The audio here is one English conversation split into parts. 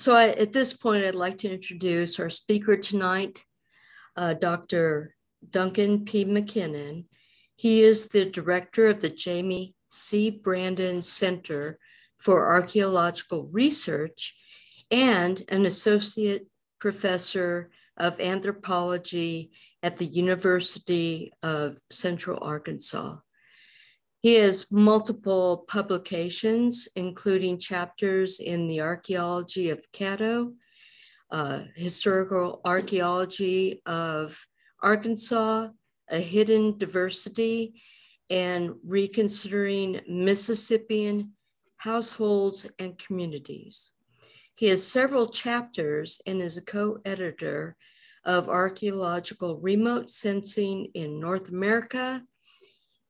At this point, I'd like to introduce our speaker tonight, Dr. Duncan P. McKinnon. He is the director of the Jamie C. Brandon Center for Archaeological Research and an associate professor of anthropology at the University of Central Arkansas. He has multiple publications, including chapters in the archaeology of Caddo, historical archaeology of Arkansas, a hidden diversity, and reconsidering Mississippian households and communities. He has several chapters and is a co-editor of Archaeological Remote Sensing in North America,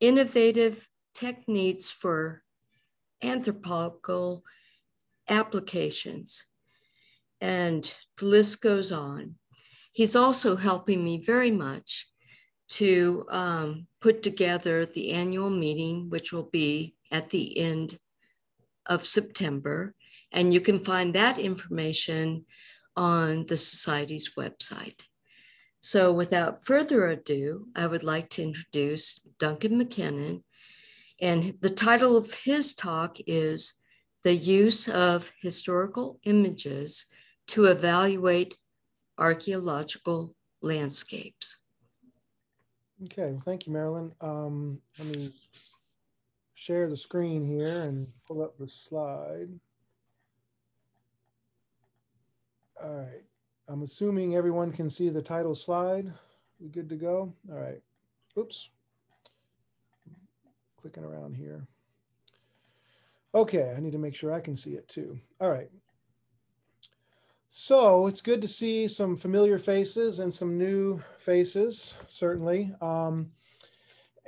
Innovative Techniques for Anthropological Applications, and the list goes on. He's also helping me very much to put together the annual meeting, which will be at the end of September. And you can find that information on the Society's website. So without further ado, I would like to introduce Duncan McKinnon. And the title of his talk is The Use of Historical Images to Evaluate Archaeological Landscapes. Okay, well, thank you, Marilyn. Let me share the screen here and pull up the slide. All right, I'm assuming everyone can see the title slide. We good to go? All right, oops. Clicking around here. Okay, I need to make sure I can see it too. All right. So it's good to see some familiar faces and some new faces, certainly. I'm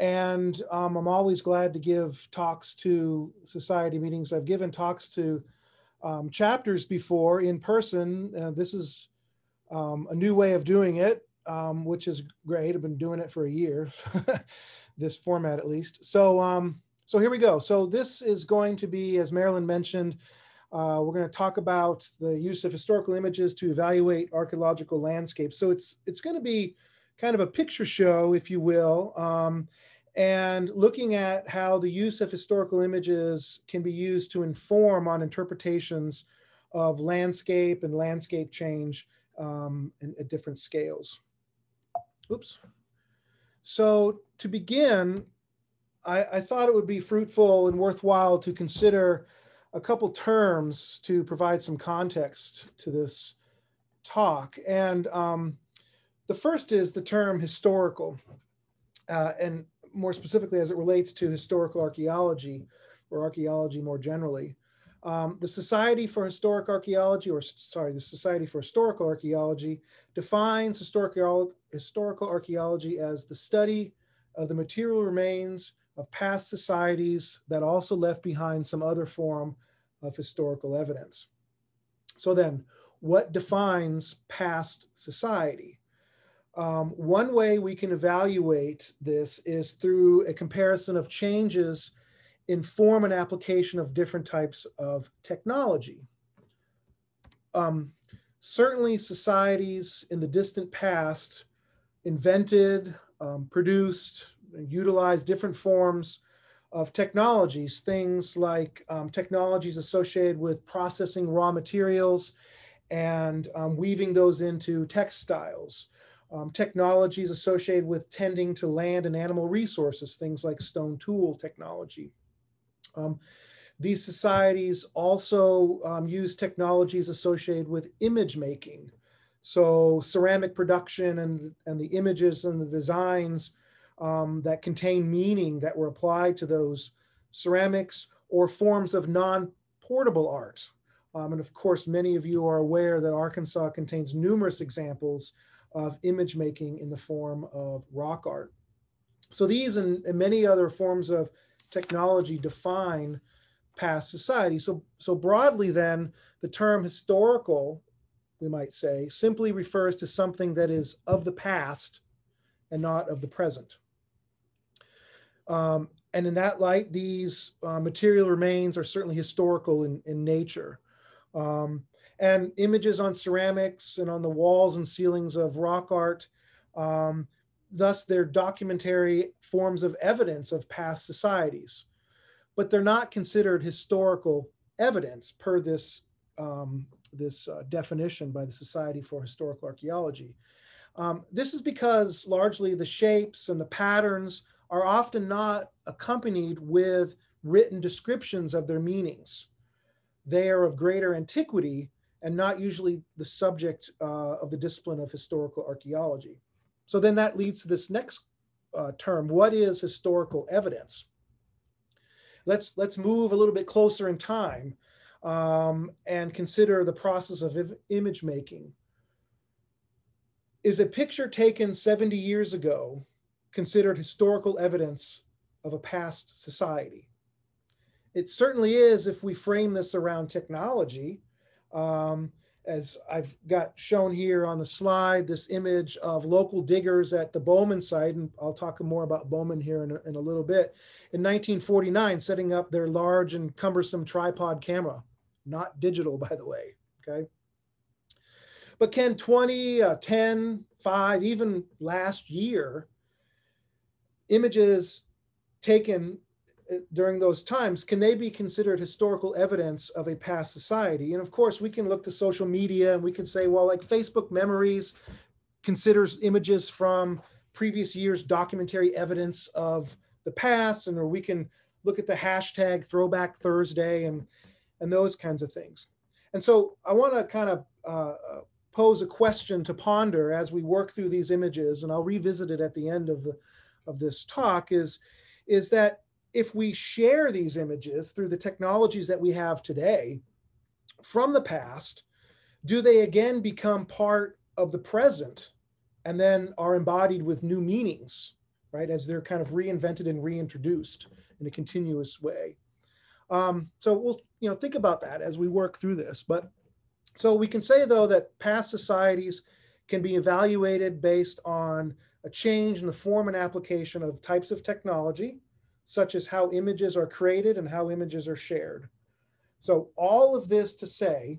always glad to give talks to society meetings. I've given talks to chapters before in person. This is a new way of doing it, which is great. I've been doing it for a year, this format at least. So here we go. So this is going to be, as Marilyn mentioned, we're going to talk about the use of historical images to evaluate archaeological landscapes. So it's going to be kind of a picture show, if you will, and looking at how the use of historical images can be used to inform on interpretations of landscape and landscape change at different scales. Oops. So to begin, I thought it would be fruitful and worthwhile to consider a couple terms to provide some context to this talk. And the first is the term historical, and more specifically as it relates to historical archaeology or archaeology more generally. The Society for Historic Archaeology, or sorry, the Society for Historical Archaeology defines historical archaeology as the study of the material remains of past societies that also left behind some other form of historical evidence. So then, what defines past society? One way we can evaluate this is through a comparison of changes in form and application of different types of technology. Certainly societies in the distant past invented, produced, utilized different forms of technologies, things like technologies associated with processing raw materials and weaving those into textiles, technologies associated with tending to land and animal resources, things like stone tool technology. These societies also use technologies associated with image making. So ceramic production and the images and the designs that contain meaning that were applied to those ceramics, or forms of non-portable art. And of course, many of you are aware that Arkansas contains numerous examples of image making in the form of rock art. So these and many other forms of technology define past society. So broadly then, the term historical, we might say, simply refers to something that is of the past and not of the present. And in that light, these material remains are certainly historical in nature. and images on ceramics and on the walls and ceilings of rock art. Thus, they're documentary forms of evidence of past societies, but they're not considered historical evidence per this definition by the Society for Historical Archaeology. This is because largely the shapes and the patterns are often not accompanied with written descriptions of their meanings. They are of greater antiquity and not usually the subject of the discipline of historical archaeology. So then that leads to this next term. What is historical evidence? Let's move a little bit closer in time and consider the process of image making. Is a picture taken 70 years ago considered historical evidence of a past society? It certainly is if we frame this around technology. As I've got shown here on the slide, this image of local diggers at the Bowman site, and I'll talk more about Bowman here in a little bit, in 1949, setting up their large and cumbersome tripod camera, not digital, by the way, okay? But can 20, 10, 5, even last year, images taken during those times, can they be considered historical evidence of a past society? And of course, we can look to social media and we can say, well, like Facebook Memories considers images from previous years documentary evidence of the past, and or we can look at the hashtag Throwback Thursday and those kinds of things. And so I want to kind of pose a question to ponder as we work through these images, and I'll revisit it at the end of this talk, is that if we share these images through the technologies that we have today from the past, do they again become part of the present and then are embodied with new meanings, right? As they're kind of reinvented and reintroduced in a continuous way. So we'll think about that as we work through this. But so we can say, though, that past societies can be evaluated based on a change in the form and application of types of technology, such as how images are created and how images are shared. So all of this to say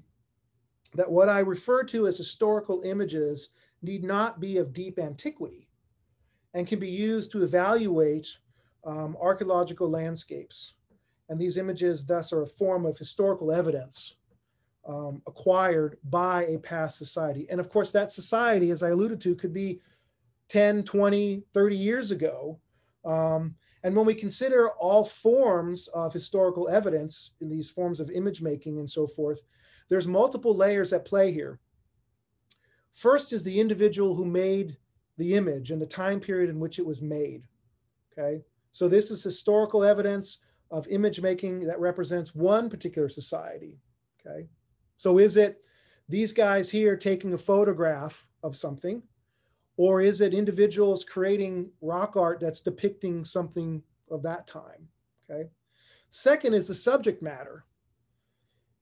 that what I refer to as historical images need not be of deep antiquity and can be used to evaluate archaeological landscapes. And these images thus are a form of historical evidence acquired by a past society. And of course, that society, as I alluded to, could be 10, 20, 30 years ago. And when we consider all forms of historical evidence in these forms of image making and so forth, there's multiple layers at play here. First is the individual who made the image and the time period in which it was made, okay? So this is historical evidence of image making that represents one particular society, okay? So is it these guys here taking a photograph of something? Or is it individuals creating rock art that's depicting something of that time, okay? Second is the subject matter.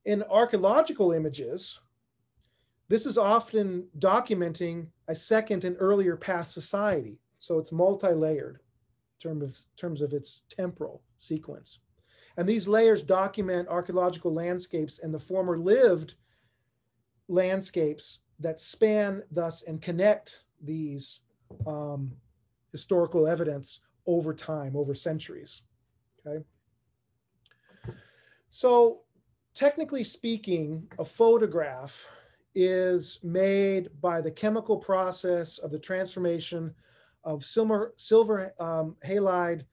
In archaeological images, this is often documenting a second and earlier past society. So it's multi-layered in terms of its temporal sequence. And these layers document archaeological landscapes and the former lived landscapes that span thus and connect these historical evidence over time, over centuries, okay? So technically speaking, a photograph is made by the chemical process of the transformation of silver halide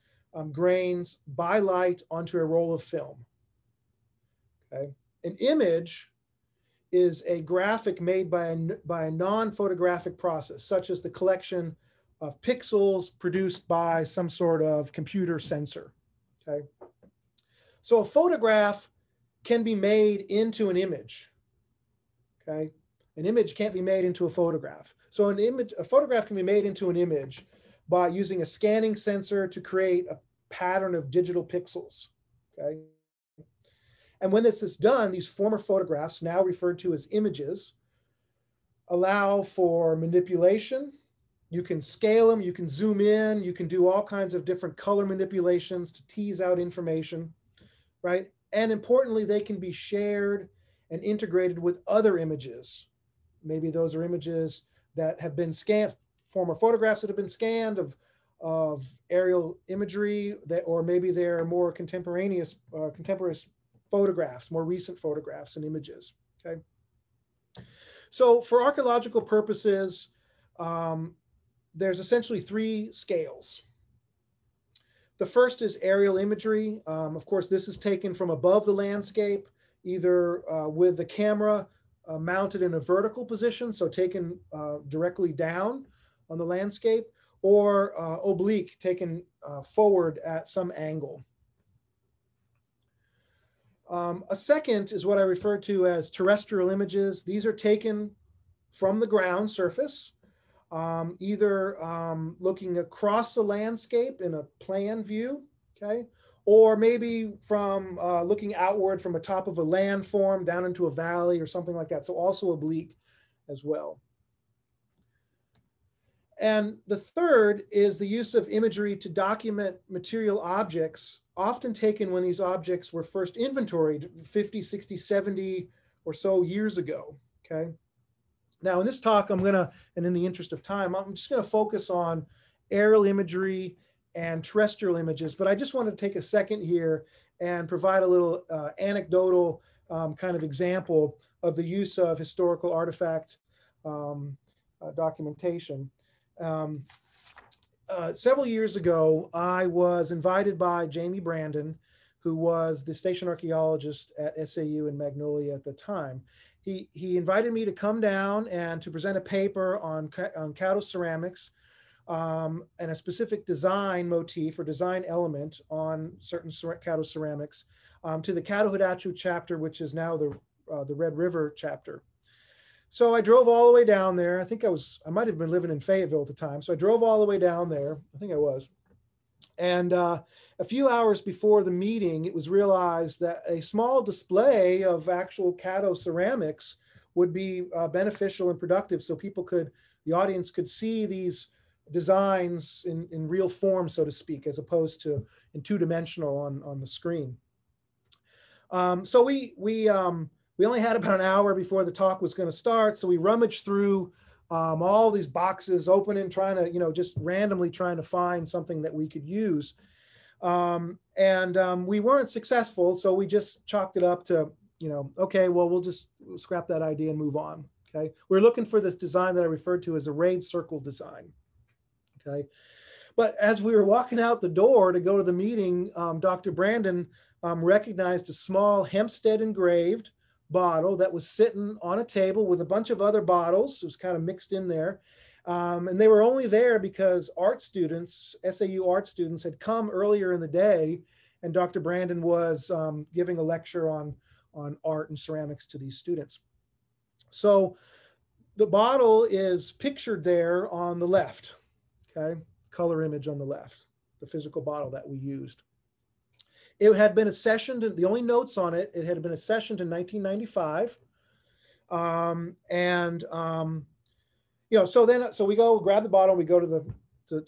grains by light onto a roll of film, okay? An image is a graphic made by a non-photographic process, such as the collection of pixels produced by some sort of computer sensor, okay? So a photograph can be made into an image, okay? An image can't be made into a photograph. So a photograph can be made into an image by using a scanning sensor to create a pattern of digital pixels, okay? And when this is done, these former photographs, now referred to as images, allow for manipulation. You can scale them, you can zoom in, you can do all kinds of different color manipulations to tease out information, right? And importantly, they can be shared and integrated with other images. Maybe those are images that have been scanned, former photographs that have been scanned of aerial imagery, that, or maybe they're more contemporaneous photographs, more recent photographs and images, okay? So for archaeological purposes, there's essentially 3 scales. The first is aerial imagery. Of course, this is taken from above the landscape, either with the camera mounted in a vertical position, so taken directly down on the landscape, or oblique, taken forward at some angle. A second is what I refer to as terrestrial images. These are taken from the ground surface, either looking across the landscape in a plan view, okay, or maybe from looking outward from the top of a landform down into a valley or something like that. So also oblique as well. And the third is the use of imagery to document material objects, often taken when these objects were first inventoried 50, 60, 70 or so years ago, okay? Now in this talk, I'm gonna, and in the interest of time, I'm just gonna focus on aerial imagery and terrestrial images, but I just want to take a second here and provide a little anecdotal kind of example of the use of historical artifact documentation. Several years ago, I was invited by Jamie Brandon, who was the station archaeologist at SAU in Magnolia at the time. He invited me to come down and to present a paper on Caddo ceramics and a specific design motif or design element on certain Caddo ceramics to the Caddo Hidachu chapter, which is now the Red River chapter. So I drove all the way down there. I might have been living in Fayetteville at the time. So I drove all the way down there. I think I was. And a few hours before the meeting, it was realized that a small display of actual Caddo ceramics would be beneficial and productive. So the audience could see these designs in real form, so to speak, as opposed to in 2-dimensional on the screen. So we only had about an hour before the talk was going to start. So we rummaged through all these boxes, opening, trying to, just randomly trying to find something that we could use. We weren't successful. So we just chalked it up to, okay, well, we'll scrap that idea and move on. Okay. We're looking for this design that I referred to as a rayed circle design. Okay. But as we were walking out the door to go to the meeting, Dr. Brandon recognized a small Hempstead engraved bottle that was sitting on a table with a bunch of other bottles. It was kind of mixed in there. And they were only there because art students, SAU art students, had come earlier in the day, and Dr. Brandon was giving a lecture on art and ceramics to these students. So the bottle is pictured there on the left, okay? Color image on the left, the physical bottle that we used. It had been accessioned, the only notes on it, it had been accessioned in 1995. So we go grab the bottle, we go to the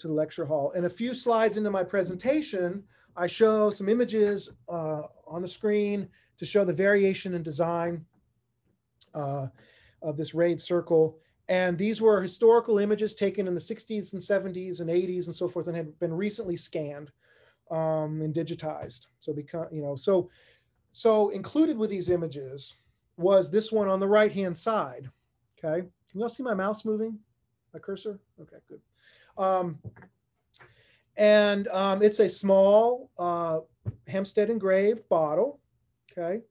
lecture hall. And a few slides into my presentation, I show some images on the screen to show the variation in design of this rayed circle. And these were historical images taken in the 60s and 70s and 80s and so forth, and had been recently scanned and digitized. So included with these images was this one on the right-hand side. Okay, can you all see my mouse moving, my cursor? Okay, good. It's a small Hempstead engraved bottle. Okay,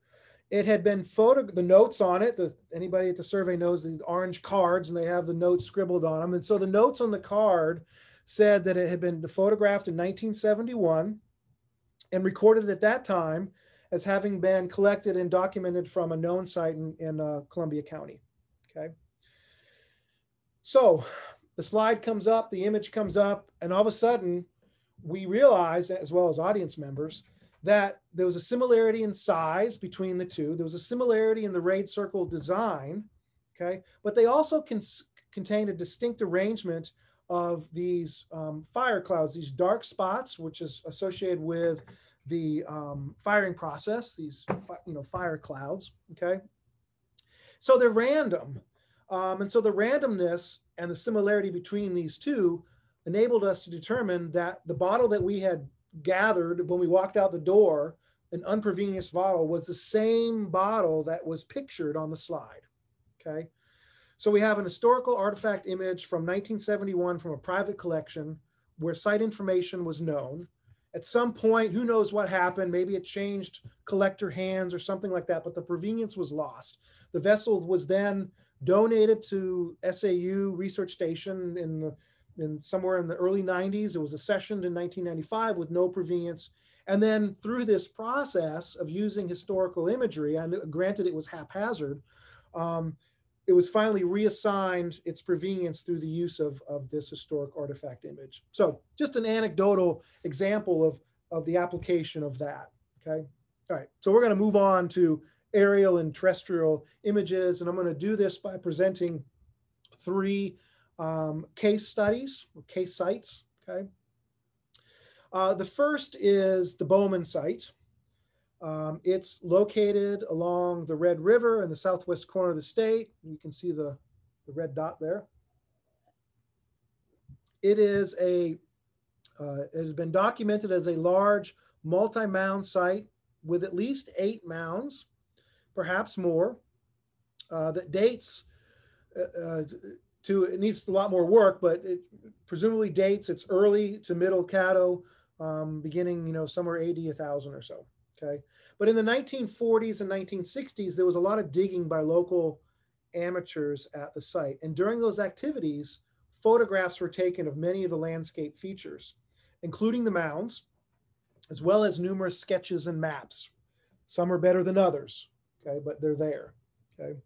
it had been the notes on it. Anybody at the survey knows the orange cards, and they have the notes scribbled on them. And so the notes on the card said that it had been photographed in 1971 and recorded at that time as having been collected and documented from a known site in Columbia County. Okay. So the slide comes up, the image comes up, and all of a sudden we realized, as well as audience members, that there was a similarity in size between the two. There was a similarity in the rayed circle design, okay? But they also contained a distinct arrangement of these fire clouds, these dark spots, which is associated with the firing process, these fire clouds, okay? So they're random. And so the randomness and the similarity between these two enabled us to determine that the bottle that we had gathered when we walked out the door, an unprovenious bottle, was the same bottle that was pictured on the slide. Okay. So we have an historical artifact image from 1971 from a private collection where site information was known. At some point, who knows what happened? Maybe it changed collector hands or something like that, but the provenience was lost. The vessel was then donated to SAU Research Station in somewhere in the early 90s. It was accessioned in 1995 with no provenience. And then through this process of using historical imagery, and granted it was haphazard, it was finally reassigned its provenience through the use of this historic artifact image. So just an anecdotal example of the application of that, okay? All right, so we're gonna move on to aerial and terrestrial images, and I'm gonna do this by presenting three case studies, or case sites, okay? The first is the Bowman site. It's located along the Red River in the southwest corner of the state. You can see the red dot there. It is it has been documented as a large multi-mound site with at least 8 mounds, perhaps more, that dates to, it needs a lot more work, but it presumably dates its early to middle Caddo, beginning, somewhere AD 1000 or so. Okay, but in the 1940s and 1960s, there was a lot of digging by local amateurs at the site. And during those activities, photographs were taken of many of the landscape features, including the mounds, as well as numerous sketches and maps. Some are better than others, okay, but they're there, okay.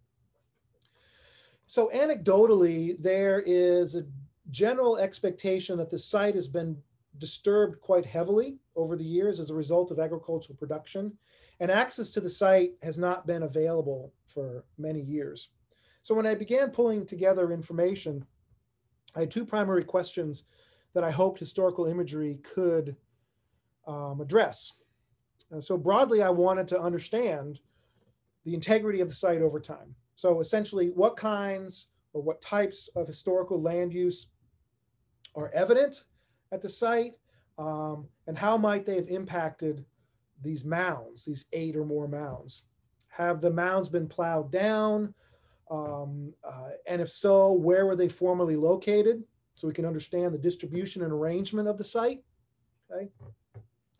So anecdotally, there is a general expectation that the site has been disturbed quite heavily over the years as a result of agricultural production, and access to the site has not been available for many years. So when I began pulling together information, I had two primary questions that I hoped historical imagery could address. So broadly, I wanted to understand the integrity of the site over time. So essentially, what kinds or what types of historical land use are evident at the site, and how might they have impacted these mounds, these 8 or more mounds? Have the mounds been plowed down? And if so, where were they formerly located? So we can understand the distribution and arrangement of the site, okay?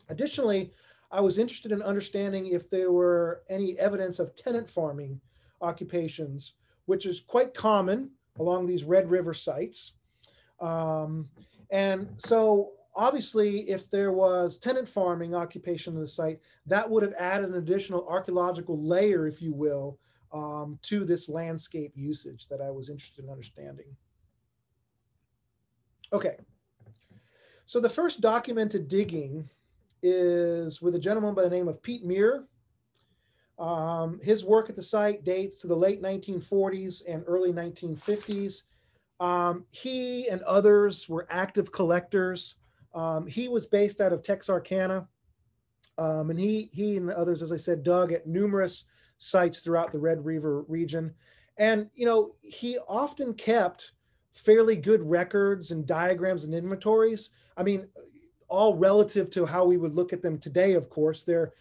Additionally, I was interested in understanding if there were any evidence of tenant farming occupations, which is quite common along these Red River sites. And so obviously, if there was tenant farming occupation of the site, that would have added an additional archaeological layer, if you will, to this landscape usage that I was interested in understanding. Okay, so the first documented digging is with a gentleman by the name of Pete Muir. His work at the site dates to the late 1940s and early 1950s. He and others were active collectors. He was based out of Texarkana, and he and others, as I said, dug at numerous sites throughout the Red River region. And, he often kept fairly good records and diagrams and inventories. I mean, all relative to how we would look at them today, of course. They're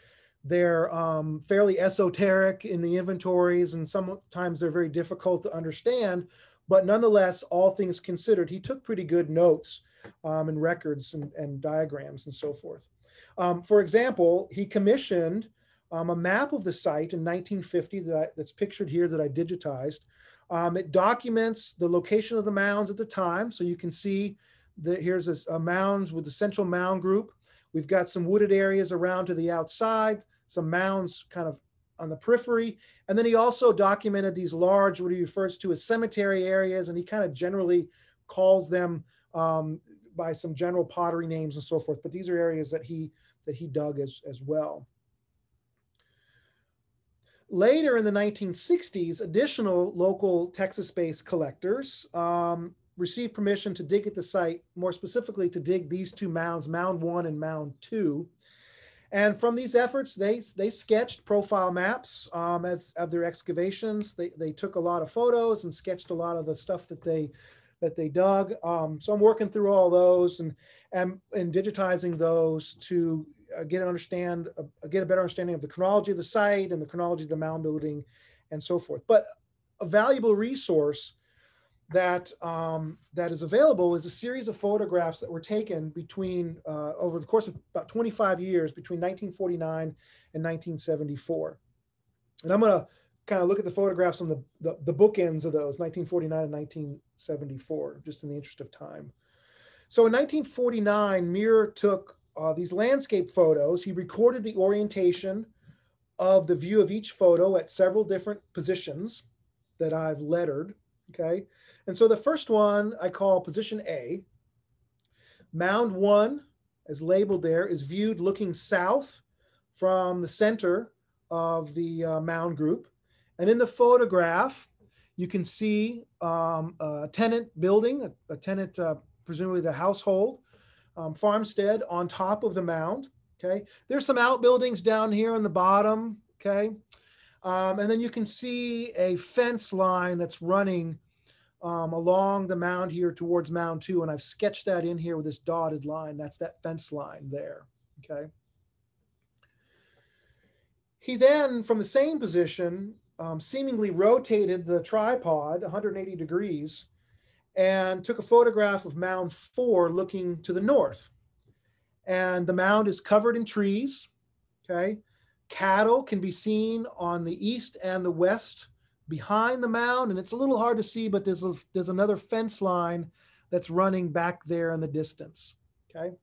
fairly esoteric in the inventories, and sometimes they're very difficult to understand. But nonetheless, all things considered, he took pretty good notes and records and diagrams and so forth. For example, he commissioned a map of the site in 1950 that's pictured here that I digitized. It documents the location of the mounds at the time. So you can see that here's a mound with the central mound group. We've got some wooded areas around to the outside, some mounds kind of on the periphery. And then he also documented these large, what he refers to as cemetery areas, and he kind of generally calls them by some general pottery names and so forth. But these are areas that he dug as well. Later in the 1960s, additional local Texas-based collectors received permission to dig at the site, more specifically to dig these two mounds, Mound 1 and Mound 2. And from these efforts, they sketched profile maps of their excavations. They took a lot of photos and sketched a lot of the stuff that they dug. So I'm working through all those and digitizing those to get a better understanding of the chronology of the site and the chronology of the mound building and so forth. But a valuable resource that is available is a series of photographs that were taken between over the course of about 25 years, between 1949 and 1974. And I'm going to kind of look at the photographs on the bookends of those, 1949 and 1974, just in the interest of time. So in 1949, Muir took these landscape photos. He recorded the orientation of the view of each photo at several different positions that I've lettered, okay? And so the first one I call position A. Mound 1, as labeled there, is viewed looking south from the center of the mound group. And in the photograph, you can see a tenant building, a tenant, presumably the household, farmstead on top of the mound, okay? There's some outbuildings down here on the bottom, okay? And then you can see a fence line that's running along the mound here towards mound 2. And I've sketched that in here with this dotted line. That's that fence line there, okay? He then, from the same position, seemingly rotated the tripod 180 degrees and took a photograph of mound 4 looking to the north. And the mound is covered in trees, okay? Cattle can be seen on the east and the west behind the mound, and it's a little hard to see, but there's another fence line that's running back there in the distance, okay?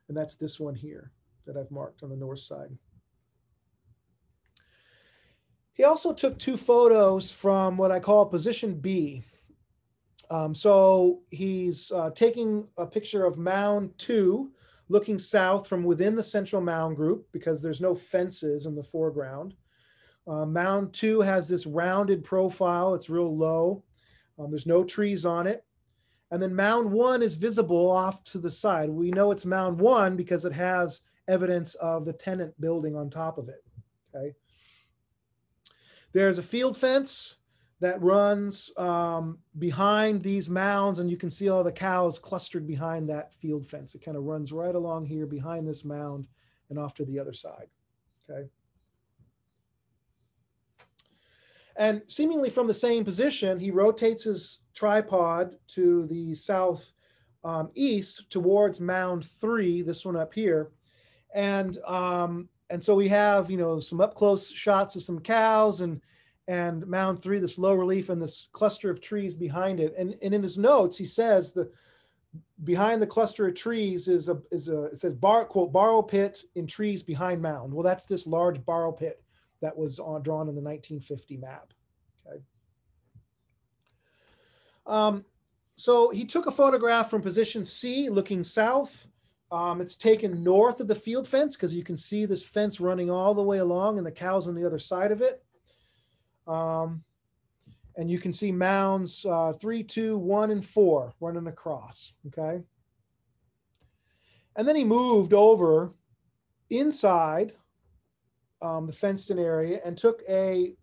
And that's this one here that I've marked on the north side. He also took 2 photos from what I call position B. So he's taking a picture of mound 2 looking south from within the central mound group because there's no fences in the foreground. Mound 2 has this rounded profile. It's real low. There's no trees on it. And then mound 1 is visible off to the side. We know it's mound 1 because it has evidence of the tenant building on top of it, okay? There's a field fence that runs behind these mounds, and you can see all the cows clustered behind that field fence. It kind of runs right along here behind this mound and off to the other side, okay? And seemingly from the same position, he rotates his tripod to the south east towards mound 3, this one up here. And so we have, some up close shots of some cows and mound 3, this low relief and this cluster of trees behind it. And in his notes, he says behind the cluster of trees it says quote, borrow pit in trees behind mound. Well, that's this large borrow pit that was drawn in the 1950 map, okay? So he took a photograph from position C looking south. It's taken north of the field fence because you can see this fence running all the way along and the cows on the other side of it. And you can see mounds 3, 2, 1, and 4 running across, okay? And then he moved over inside the fenced-in area and took a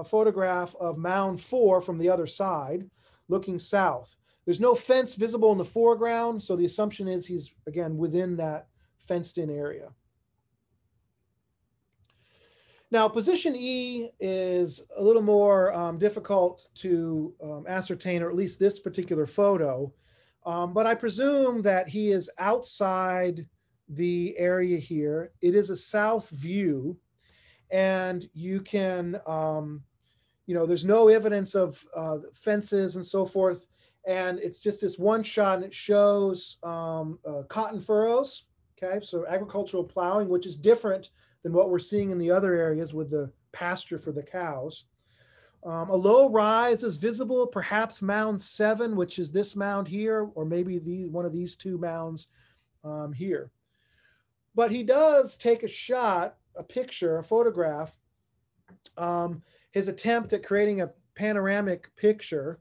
photograph of mound 4 from the other side looking south. There's no fence visible in the foreground, so the assumption is he's, again, within that fenced-in area. Now, position E is a little more difficult to ascertain, or at least this particular photo, but I presume that he is outside the area here. It is a south view, and you can, there's no evidence of fences and so forth, and it's just this one shot, and it shows cotton furrows, okay? So agricultural plowing, which is different than what we're seeing in the other areas with the pasture for the cows. A low rise is visible, perhaps mound 7, which is this mound here, or maybe one of these 2 mounds here. But he does take a picture, a photograph, his attempt at creating a panoramic picture,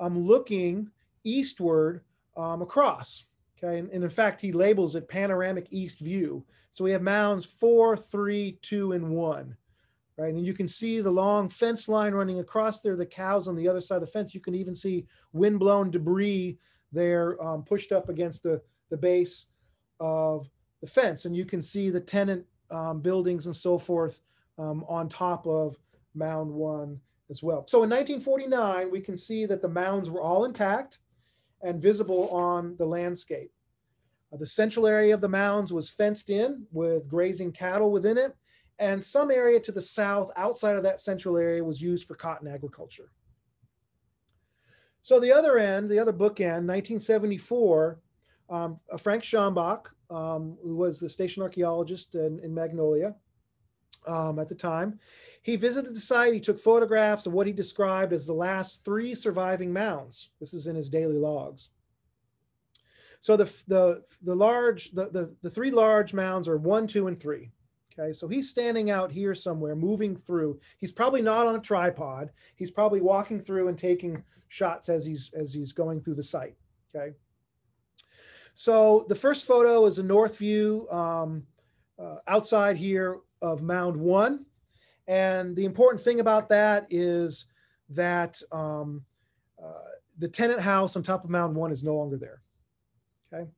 looking eastward across. Okay, and in fact, he labels it panoramic east view. So we have mounds 4, 3, 2, and 1, right? And you can see the long fence line running across there, the cows on the other side of the fence. You can even see windblown debris there pushed up against the base of the fence. And you can see the tenant buildings and so forth on top of mound 1 as well. So in 1949, we can see that the mounds were all intact and visible on the landscape. The central area of the mounds was fenced in with grazing cattle within it, and some area to the south outside of that central area was used for cotton agriculture. So the other end, the other bookend, 1974, Frank Schambach, who was the station archaeologist in Magnolia at the time, he visited the site. He took photographs of what he described as the last 3 surviving mounds. This is in his daily logs. So the 3 large mounds are 1, 2, and 3. Okay, so he's standing out here somewhere, moving through. He's probably not on a tripod. He's probably walking through and taking shots as he's going through the site. Okay. So the first photo is a north view outside here of mound 1. And the important thing about that is that the tenant house on top of mound 1 is no longer there. Okay.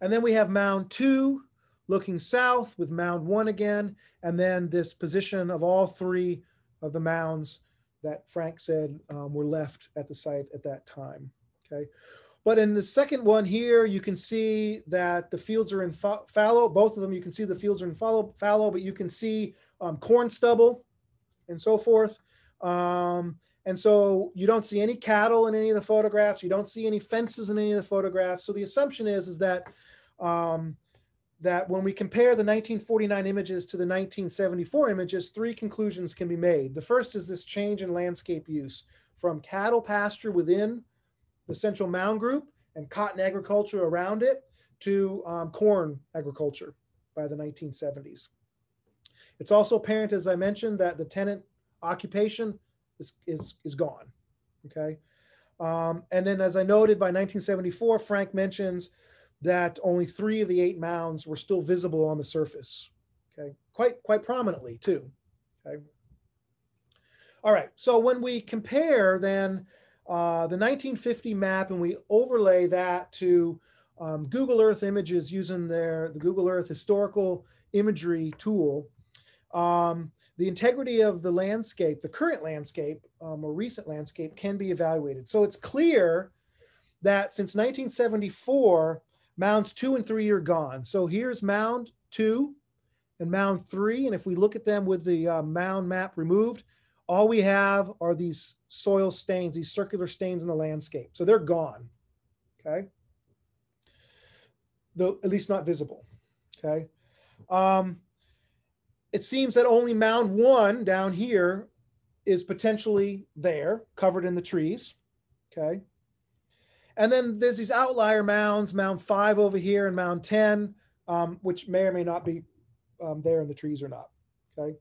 And then we have mound 2 looking south with mound 1 again, and then this position of all 3 of the mounds that Frank said were left at the site at that time. Okay. But in the second one here, you can see that the fields are in fallow. Both of them, you can see the fields are in fallow, but you can see corn stubble and so forth. And so you don't see any cattle in any of the photographs. You don't see any fences in any of the photographs. So the assumption is that that when we compare the 1949 images to the 1974 images, 3 conclusions can be made. The first is this change in landscape use from cattle pasture within the central mound group and cotton agriculture around it to corn agriculture by the 1970s. It's also apparent, as I mentioned, that the tenant occupation is gone. Okay. And then, as I noted, by 1974, Frank mentions that only 3 of the 8 mounds were still visible on the surface. Okay, quite prominently too. Okay. All right. So when we compare then the 1950 map and we overlay that to Google Earth images using the Google Earth historical imagery tool, the integrity of the landscape, the current landscape or recent landscape, can be evaluated. So it's clear that since 1974, mounds 2 and 3 are gone. So here's mound 2 and mound 3. And if we look at them with the mound map removed, all we have are these soil stains, these circular stains in the landscape. So they're gone. Okay. At least not visible. Okay. It seems that only mound 1 down here is potentially there, covered in the trees. Okay. And then there's these outlier mounds, mound 5 over here and mound 10, which may or may not be there in the trees or not. Okay.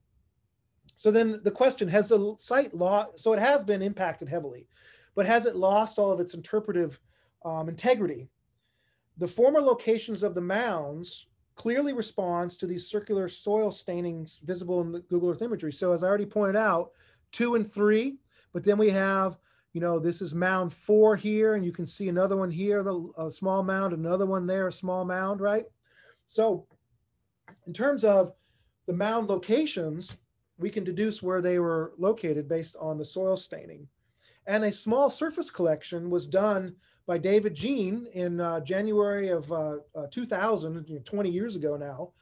So then the question, has the site lost? So it has been impacted heavily, but has it lost all of its interpretive integrity? The former locations of the mounds clearly responds to these circular soil stainings visible in the Google Earth imagery. So as I already pointed out, 2 and 3, but then we have, this is mound 4 here, and you can see another one here, a small mound, another one there, a small mound, right? So in terms of the mound locations, we can deduce where they were located based on the soil staining. And a small surface collection was done by David Jean in January of 2000, 20 years ago now.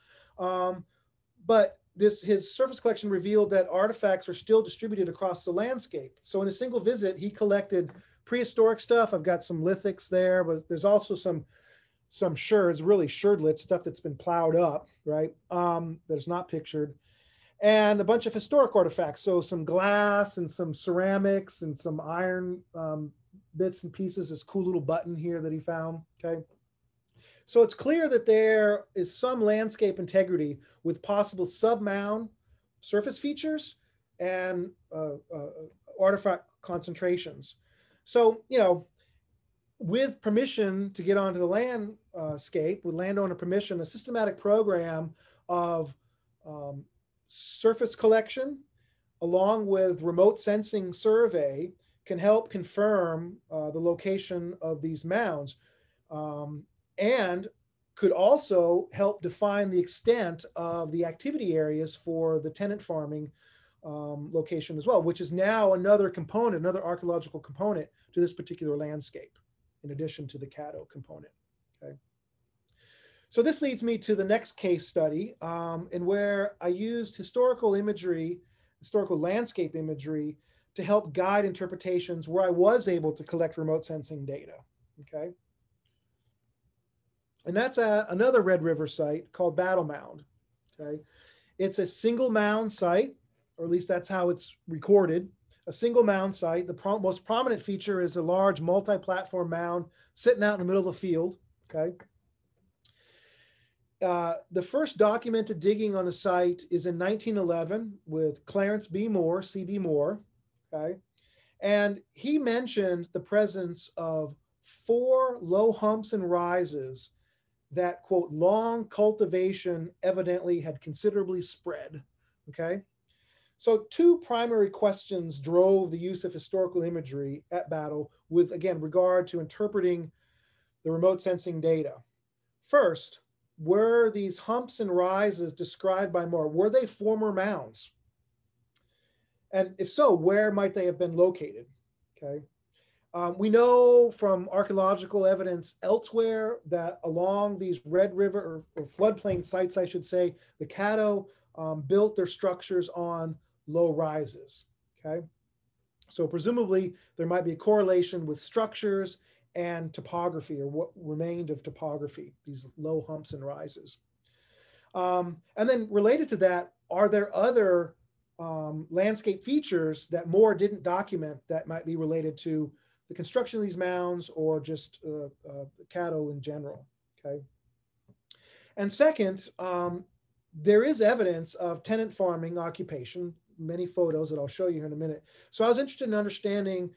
But his surface collection revealed that artifacts are still distributed across the landscape. So in a single visit, he collected prehistoric stuff. I've got some lithics there, but there's also some sherds, really sherdlet stuff that's been plowed up, right? That's not pictured. And a bunch of historic artifacts. So some glass and some ceramics and some iron bits and pieces, this cool little button here that he found, okay? So it's clear that there is some landscape integrity with possible sub-mound surface features and artifact concentrations. So, with permission to get onto the landscape, with landowner permission, a systematic program of surface collection along with remote sensing survey can help confirm the location of these mounds, and could also help define the extent of the activity areas for the tenant farming location as well, which is now another component, another archaeological component to this particular landscape, in addition to the Caddo component. Okay. So this leads me to the next case study, in where I used historical imagery, historical landscape imagery, to help guide interpretations where I was able to collect remote sensing data. Okay. And that's another Red River site called Battle Mound. Okay. It's a single mound site, or at least that's how it's recorded. A single mound site. The most prominent feature is a large multi-platform mound sitting out in the middle of a field. Okay. The first documented digging on the site is in 1911 with Clarence B. Moore, C.B. Moore. Okay. And he mentioned the presence of 4 low humps and rises that, quote, long cultivation evidently had considerably spread. Okay. So 2 primary questions drove the use of historical imagery at Battle with, again, regard to interpreting the remote sensing data. First, were these humps and rises described by Moore, were they former mounds? And if so, where might they have been located? Okay. We know from archaeological evidence elsewhere that along these Red River or floodplain sites, I should say, the Caddo built their structures on low rises. Okay. So presumably there might be a correlation with structures and topography, or what remained of topography, these low humps and rises. And then related to that, are there other landscape features that Moore didn't document that might be related to the construction of these mounds or just Caddo in general? Okay. And second, there is evidence of tenant farming occupation, many photos that I'll show you here in a minute. So I was interested in understanding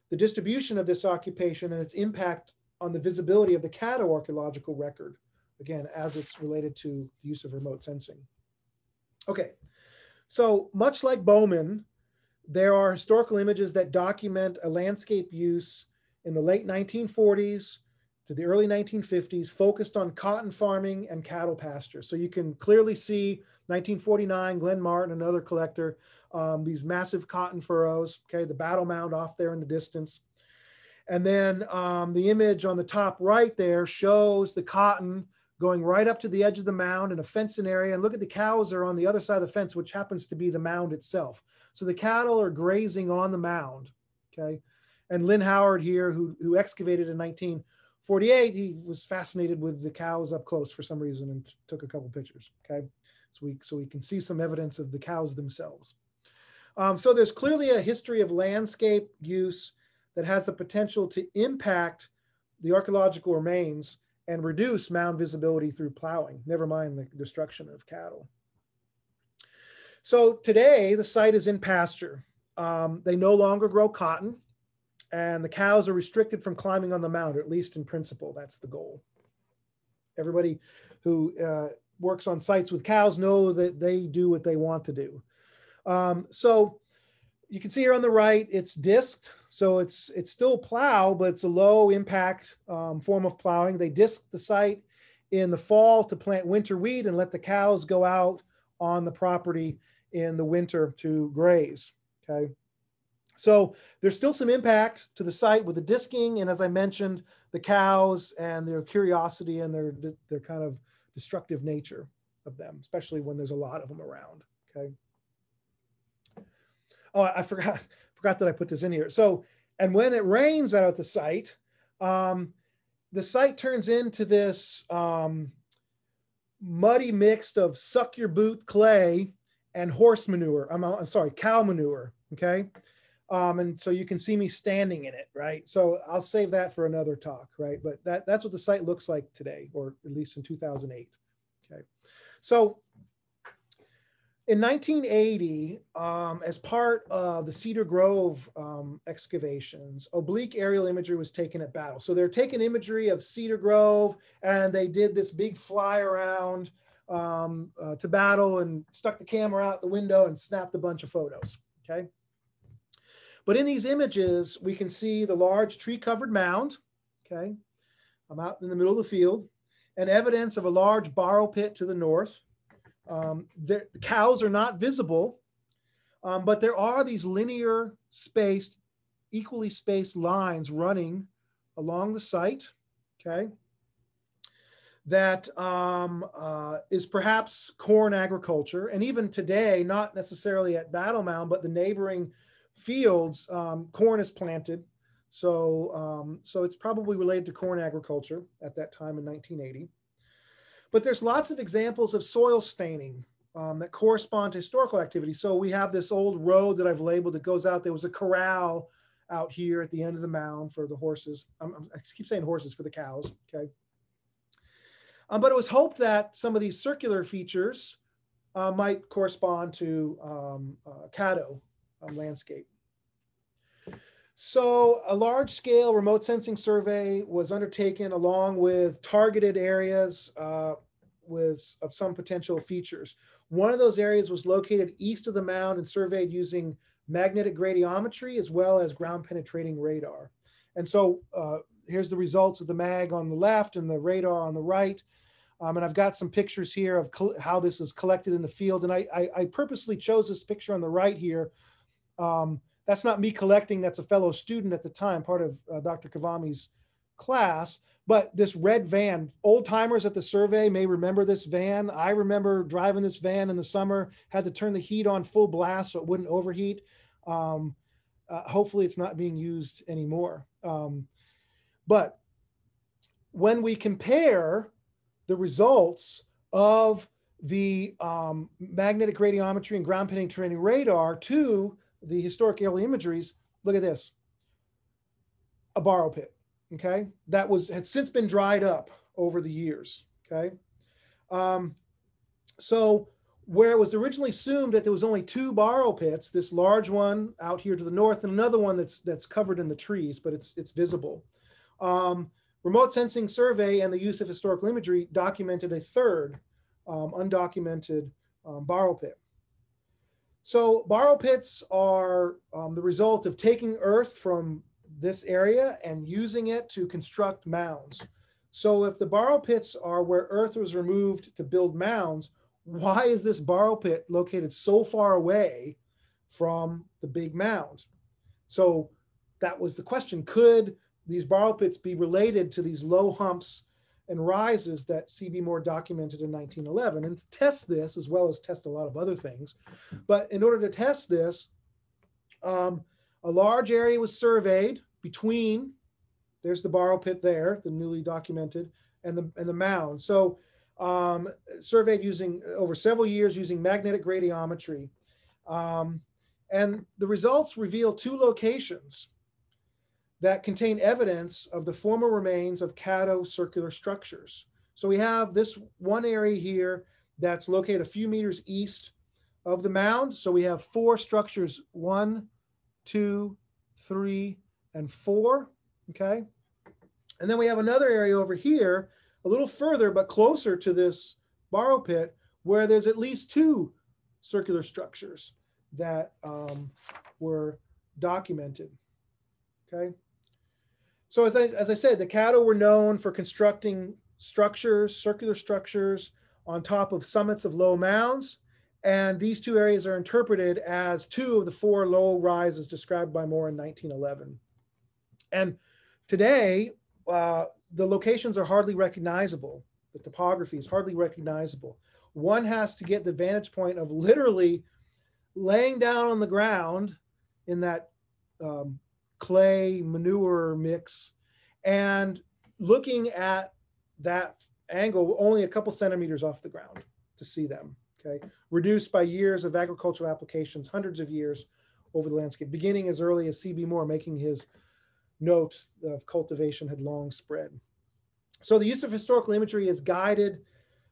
the distribution of this occupation and its impact on the visibility of the Caddo archaeological record, again, as it's related to the use of remote sensing. Okay, so much like Bowman, there are historical images that document a landscape use in the late 1940s to the early 1950s, focused on cotton farming and cattle pasture. So you can clearly see 1949, Glenn Martin, another collector, these massive cotton furrows, okay, the Battle Mound off there in the distance. And then the image on the top right there shows the cotton going right up to the edge of the mound in a fenced area. And look at the cows are on the other side of the fence, which happens to be the mound itself. So the cattle are grazing on the mound, okay? And Lynn Howard here, who excavated in 1948, he was fascinated with the cows up close for some reason and took a couple pictures, okay? So we can see some evidence of the cows themselves. So there's clearly a history of landscape use that has the potential to impact the archaeological remains and reduce mound visibility through plowing, never mind the destruction of cattle. So today the site is in pasture. They no longer grow cotton, and the cows are restricted from climbing on the mound, or at least in principle, that's the goal. Everybody who works on sites with cows know that they do what they want to do. So you can see here on the right, it's disked. So it's still plow, but it's a low impact form of plowing. They disk the site in the fall to plant winter wheat and let the cows go out on the property in the winter to graze, okay? So there's still some impact to the site with the disking. And as I mentioned, the cows and their curiosity and their kind of destructive nature of them, especially when there's a lot of them around, okay? Oh, I forgot that I put this in here. So, and when it rains out at the site turns into this muddy mix of suck your boot clay and horse manure. I'm sorry, cow manure, okay? And so you can see me standing in it, right? So I'll save that for another talk, right? But that's what the site looks like today, or at least in 2008, okay? So In 1980, as part of the Cedar Grove excavations, oblique aerial imagery was taken at Battle. So they're taking imagery of Cedar Grove, and they did this big fly around to Battle and stuck the camera out the window and snapped a bunch of photos, okay? But in these images, we can see the large tree-covered mound, okay? I'm out in the middle of the field, and evidence of a large borrow pit to the north. The cows are not visible, but there are these linear spaced, equally spaced lines running along the site, okay? That is perhaps corn agriculture. And even today, not necessarily at Battle Mound, but the neighboring fields, corn is planted. So it's probably related to corn agriculture at that time in 1980. But there's lots of examples of soil staining that correspond to historical activity. So we have this old road that I've labeled that goes out. There was a corral out here at the end of the mound for the horses. I keep saying horses, for the cows, okay? But it was hoped that some of these circular features might correspond to Caddo landscape. So a large-scale remote sensing survey was undertaken along with targeted areas of some potential features. One of those areas was located east of the mound and surveyed using magnetic gradiometry as well as ground-penetrating radar. And so here's the results of the mag on the left and the radar on the right. And I've got some pictures here of how this is collected in the field. And I purposely chose this picture on the right here. That's not me collecting, that's a fellow student at the time, part of Dr. Kavami's class. But this red van, old timers at the survey may remember this van. I remember driving this van in the summer, had to turn the heat on full blast so it wouldn't overheat. Hopefully it's not being used anymore. But when we compare the results of the magnetic radiometry and ground penetrating radar to the historic aerial imageries, look at this, a borrow pit, okay? That has since been dried up over the years, okay? So where it was originally assumed that there was only 2 borrow pits, this large one out here to the north and another one that's covered in the trees, but it's visible. Remote sensing survey and the use of historical imagery documented a third undocumented borrow pit. So borrow pits are the result of taking earth from this area and using it to construct mounds. So if the borrow pits are where earth was removed to build mounds, why is this borrow pit located so far away from the big mound? So that was the question. Could these borrow pits be related to these low humps and rises that C.B. Moore documented in 1911? And to test this, as well as test a lot of other things, but in order to test this, a large area was surveyed between, there's the borrow pit there, the newly documented, and the mound. So surveyed using, over several years, using magnetic radiometry. And the results reveal 2 locations that contain evidence of the former remains of Caddo circular structures. So we have this one area here that's located a few meters east of the mound. So we have 4 structures, 1, 2, 3, and 4, okay? And then we have another area over here, a little further, but closer to this borrow pit, where there's at least 2 circular structures that were documented, okay? So as I said, the Caddo were known for constructing structures, circular structures on top of summits of low mounds. And these 2 areas are interpreted as 2 of the 4 low rises described by Moore in 1911. And today, the locations are hardly recognizable. The topography is hardly recognizable. One has to get the vantage point of literally laying down on the ground in that clay manure mix and looking at that angle only a couple centimeters off the ground to see them, okay? Reduced by years of agricultural applications, hundreds of years over the landscape, beginning as early as C.B. Moore making his note of cultivation had long spread. So the use of historical imagery has guided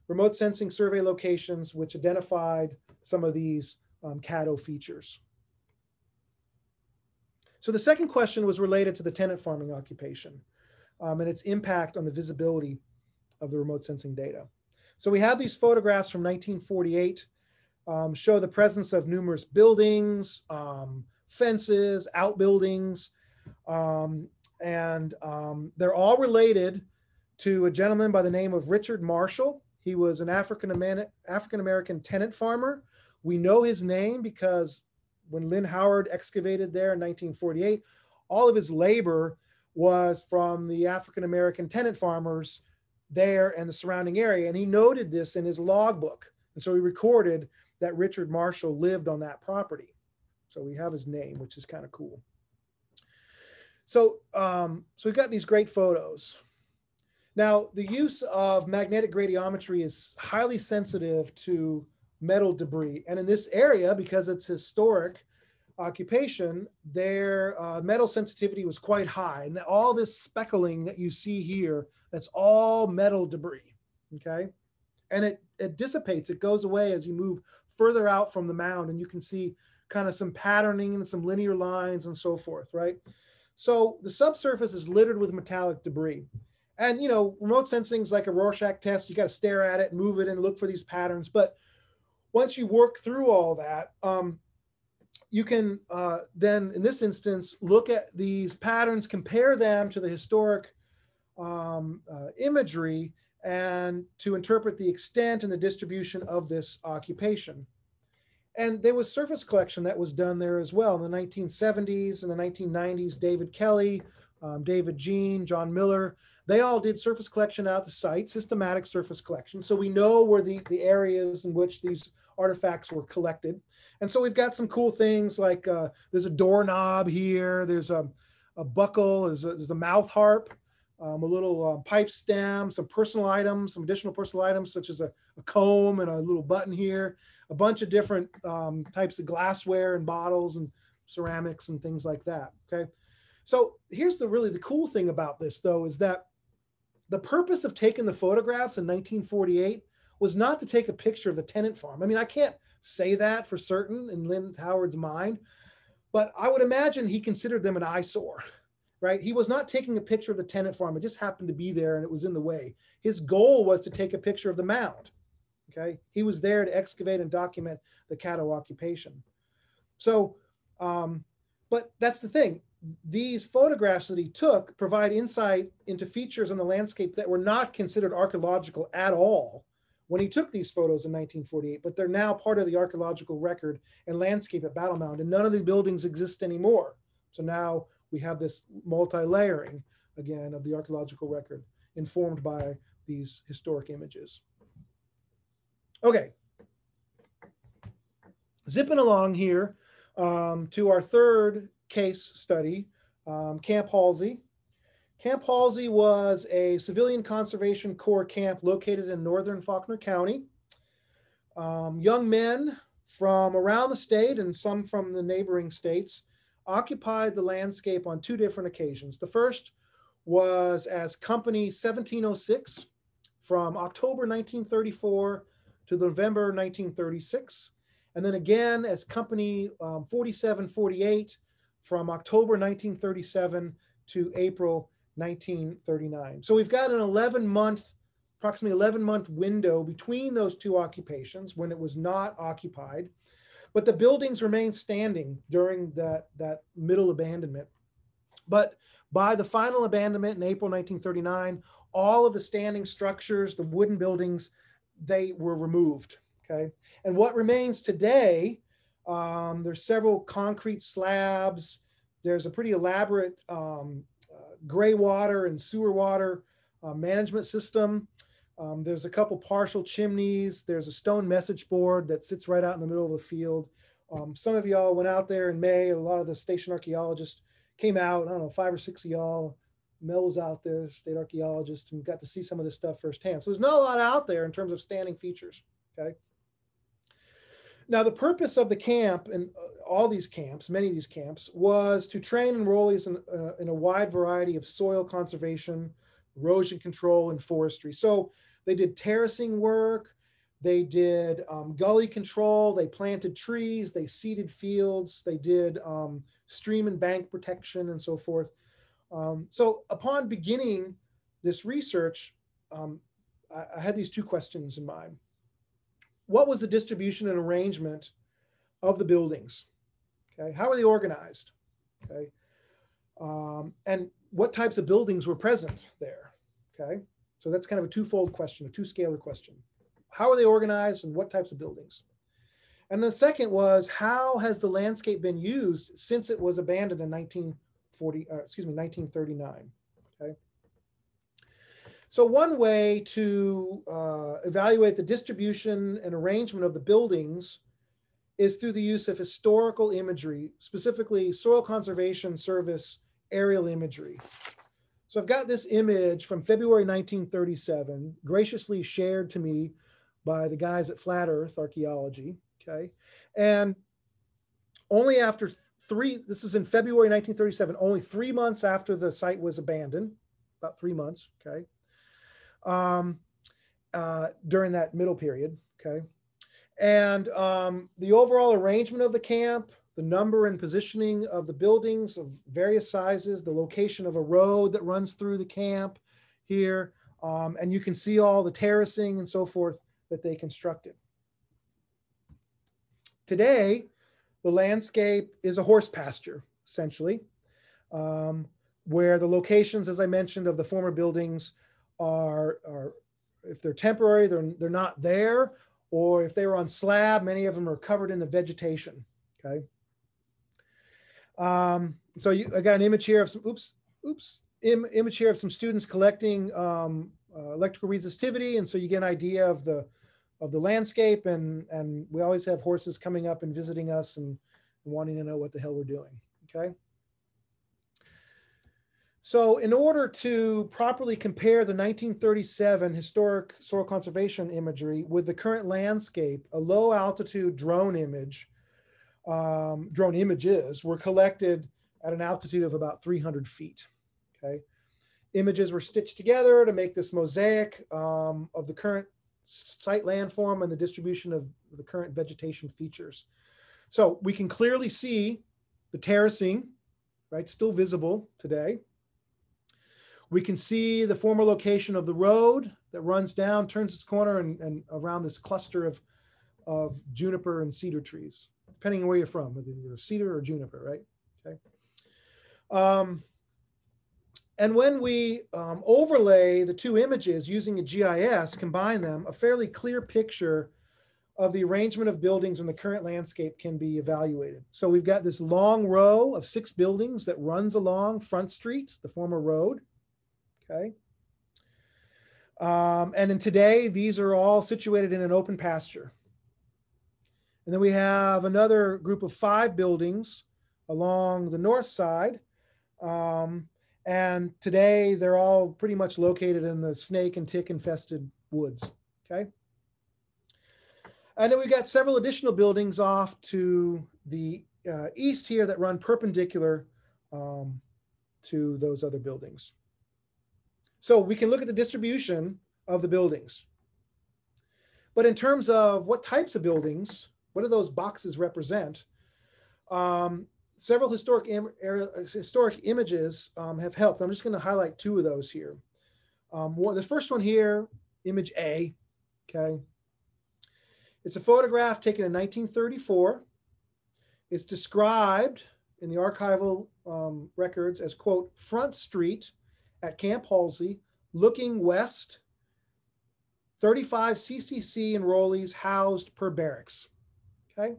remote sensing survey locations, which identified some of these caddo features. So the second question was related to the tenant farming occupation and its impact on the visibility of the remote sensing data. So we have these photographs from 1948, show the presence of numerous buildings, fences, outbuildings, and they're all related to a gentleman by the name of Richard Marshall. He was an African-American tenant farmer. We know his name because when Lynn Howard excavated there in 1948, all of his labor was from the African-American tenant farmers there and the surrounding area. And he noted this in his logbook. And so he recorded that Richard Marshall lived on that property. So we have his name, which is kind of cool. So, we've got these great photos. Now, the use of magnetic gradiometry is highly sensitive to metal debris. And in this area, because it's historic occupation, their metal sensitivity was quite high. And all this speckling that you see here, that's all metal debris, okay? And it dissipates, it goes away as you move further out from the mound, and you can see kind of some patterning and some linear lines and so forth, right? So the subsurface is littered with metallic debris. And, you know, remote sensing is like a Rorschach test. You got to stare at it, move it, and look for these patterns. But once you work through all that, you can then, in this instance, look at these patterns, compare them to the historic imagery, and to interpret the extent and the distribution of this occupation. And there was surface collection that was done there as well. In the 1970s and the 1990s, David Kelly, David Jean, John Miller, they all did surface collection out at the site, systematic surface collection. So we know where the areas in which these artifacts were collected. And so we've got some cool things like there's a doorknob here, there's a buckle, there's a mouth harp, a little pipe stem, some personal items, some additional personal items such as a comb and a little button here, a bunch of different types of glassware and bottles and ceramics and things like that, okay? So here's the cool thing about this though, is that the purpose of taking the photographs in 1948 was not to take a picture of the tenant farm. I mean, I can't say that for certain in Lynn Howard's mind, but I would imagine he considered them an eyesore, right? He was not taking a picture of the tenant farm. It just happened to be there and it was in the way. His goal was to take a picture of the mound, okay? He was there to excavate and document the caddo occupation. So, but that's the thing. These photographs that he took provide insight into features on the landscape that were not considered archaeological at all when he took these photos in 1948, but they're now part of the archaeological record and landscape at Battle Mound, and none of the buildings exist anymore. So now we have this multi-layering, again, of the archaeological record informed by these historic images. Okay, zipping along here to our third case study, Camp Halsey. Camp Halsey was a civilian conservation corps camp located in northern Faulkner County. Young men from around the state and some from the neighboring states occupied the landscape on two different occasions. The first was as Company 1706 from October 1934 to November 1936, and then again as Company 4748 from October 1937 to April 1939. So we've got an approximately 11-month window between those two occupations when it was not occupied, but the buildings remained standing during that middle abandonment. But by the final abandonment in April 1939, all of the standing structures, the wooden buildings, they were removed, okay? And what remains today, there's several concrete slabs, there's a pretty elaborate gray water and sewer water management system. There's a couple partial chimneys. There's a stone message board that sits right out in the middle of the field. Some of y'all went out there in May. A lot of the station archaeologists came out. I don't know, 5 or 6 of y'all. Mel was out there, state archaeologist, and got to see some of this stuff firsthand. So there's not a lot out there in terms of standing features, okay? Now, the purpose of the camp and all these camps, many of these camps, was to train enrollees in a wide variety of soil conservation, erosion control, and forestry. So they did terracing work, They did gully control, they planted trees, they seeded fields, they did stream and bank protection and so forth. So upon beginning this research, I had these two questions in mind. What was the distribution and arrangement of the buildings? Okay, how are they organized? Okay, and what types of buildings were present there? Okay, so that's kind of a twofold question, a two-scalar question. How are they organized and what types of buildings? And the second was, how has the landscape been used since it was abandoned in 1939? Okay. So one way to evaluate the distribution and arrangement of the buildings is through the use of historical imagery, specifically Soil Conservation Service aerial imagery. So I've got this image from February 1937, graciously shared to me by the guys at Flat Earth Archaeology, okay? And only after this is in February 1937, only 3 months after the site was abandoned, about 3 months, okay? During that middle period, okay? And the overall arrangement of the camp, the number and positioning of the buildings of various sizes, the location of a road that runs through the camp here, and you can see all the terracing and so forth that they constructed. Today, the landscape is a horse pasture, essentially, where the locations, as I mentioned, of the former buildings are if they're temporary, they're not there, or if they were on slab, many of them are covered in the vegetation, okay? So I got an image here of some, image here of some students collecting electrical resistivity, and so you get an idea of the landscape, and we always have horses coming up and visiting us and wanting to know what the hell we're doing, okay? So in order to properly compare the 1937 historic soil conservation imagery with the current landscape, a low altitude drone images were collected at an altitude of about 300 feet, okay? Images were stitched together to make this mosaic of the current site landform and the distribution of the current vegetation features. So we can clearly see the terracing, right, still visible today. We can see the former location of the road that runs down, turns its corner, and around this cluster of juniper and cedar trees, depending on where you're from, whether you're cedar or juniper, right? Okay. And when we overlay the two images using a GIS, combine them, a fairly clear picture of the arrangement of buildings in the current landscape can be evaluated. So we've got this long row of 6 buildings that runs along Front Street, the former road, okay? And in today, these are all situated in an open pasture. And then we have another group of 5 buildings along the north side. And today they're all pretty much located in the snake and tick infested woods, okay? And then we've got several additional buildings off to the east here that run perpendicular to those other buildings. So we can look at the distribution of the buildings. But in terms of what types of buildings, what do those boxes represent? Several historic images have helped. I'm just going to highlight 2 of those here. The first one here, image A, okay? It's a photograph taken in 1934. It's described in the archival records as, quote, Front Street at Camp Halsey, looking west, 35 CCC enrollees housed per barracks, okay?